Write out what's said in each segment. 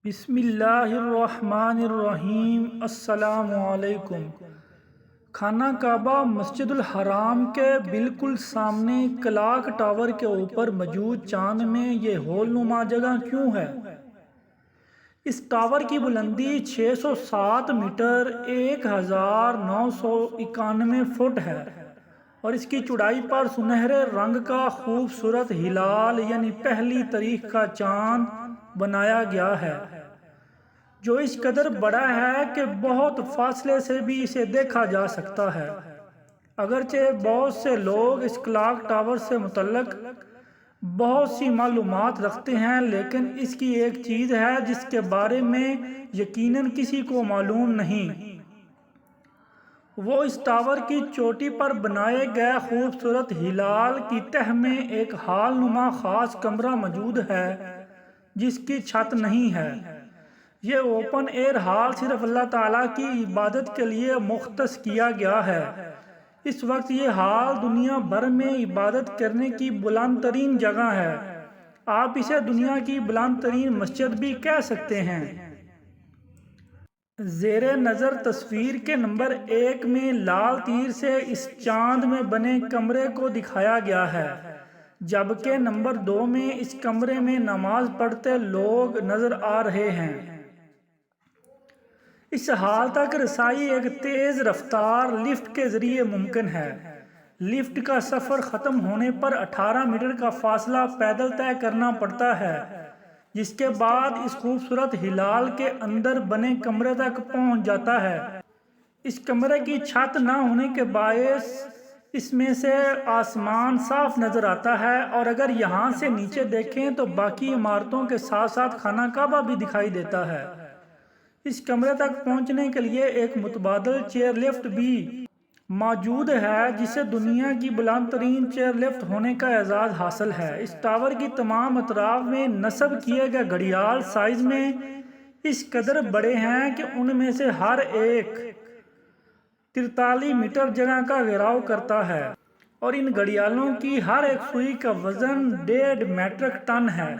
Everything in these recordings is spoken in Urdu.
بسم اللہ الرحمن الرحیم۔ السلام علیکم۔ خانہ کعبہ مسجد الحرام کے بالکل سامنے کلاک ٹاور کے اوپر موجود چاند میں یہ ہول نما جگہ کیوں ہے؟ اس ٹاور کی بلندی 607 میٹر 1991 فٹ ہے اور اس کی چوڑائی پر سنہرے رنگ کا خوبصورت ہلال یعنی پہلی تاریخ کا چاند بنایا گیا ہے، جو اس قدر بڑا ہے کہ بہت فاصلے سے بھی اسے دیکھا جا سکتا ہے۔ اگرچہ بہت سے لوگ اس کلاک ٹاور سے متعلق بہت سی معلومات رکھتے ہیں، لیکن اس کی ایک چیز ہے جس کے بارے میں یقیناً کسی کو معلوم نہیں۔ وہ اس ٹاور کی چوٹی پر بنائے گئے خوبصورت ہلال کی تہہ میں ایک ہال نما خاص کمرہ موجود ہے جس کی چھت نہیں ہے۔ یہ اوپن ایئر ہال صرف اللہ تعالیٰ کی عبادت کے لیے مختص کیا گیا ہے۔ اس وقت یہ ہال دنیا بھر میں عبادت کرنے کی بلند ترین جگہ ہے۔ آپ اسے دنیا کی بلند ترین مسجد بھی کہہ سکتے ہیں۔ زیر نظر تصویر کے نمبر 1 میں لال تیر سے اس چاند میں بنے کمرے کو دکھایا گیا ہے، جبکہ نمبر 2 میں اس کمرے میں نماز پڑھتے لوگ نظر آ رہے ہیں۔ اس ہال تک رسائی ایک تیز رفتار لفٹ کے ذریعے ممکن ہے۔ لفٹ کا سفر ختم ہونے پر 18 میٹر کا فاصلہ پیدل طے کرنا پڑتا ہے، جس کے بعد اس خوبصورت ہلال کے اندر بنے کمرے تک پہنچ جاتا ہے۔ اس کمرے کی چھت نہ ہونے کے باعث اس میں سے آسمان صاف نظر آتا ہے، اور اگر یہاں سے نیچے دیکھیں تو باقی عمارتوں کے ساتھ ساتھ خانہ کعبہ بھی دکھائی دیتا ہے۔ اس کمرے تک پہنچنے کے لیے ایک متبادل چیئر لفٹ بھی موجود ہے، جسے دنیا کی بلند ترین چیئر لفٹ ہونے کا اعزاز حاصل ہے۔ اس ٹاور کی تمام اطراف میں نصب کیے گئے گھڑیال سائز میں اس قدر بڑے ہیں کہ ان میں سے ہر ایک 43 میٹر جگہ کا گھیراؤ کرتا ہے، اور ان گھڑیالوں کی ہر ایک سوئی کا وزن 1.5 میٹرک ٹن ہے۔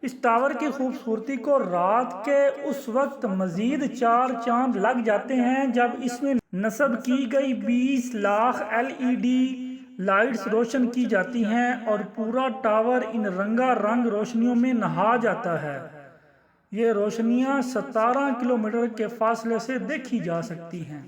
اس ٹاور کی خوبصورتی کو رات کے اس وقت مزید 4 چاند لگ جاتے ہیں جب اس میں نصب کی گئی 20 لاکھ LED لائٹس روشن کی جاتی ہیں اور پورا ٹاور ان رنگا رنگ روشنیوں میں نہا جاتا ہے۔ یہ روشنیاں 17 کلومیٹر کے فاصلے سے دیکھی جا سکتی ہیں۔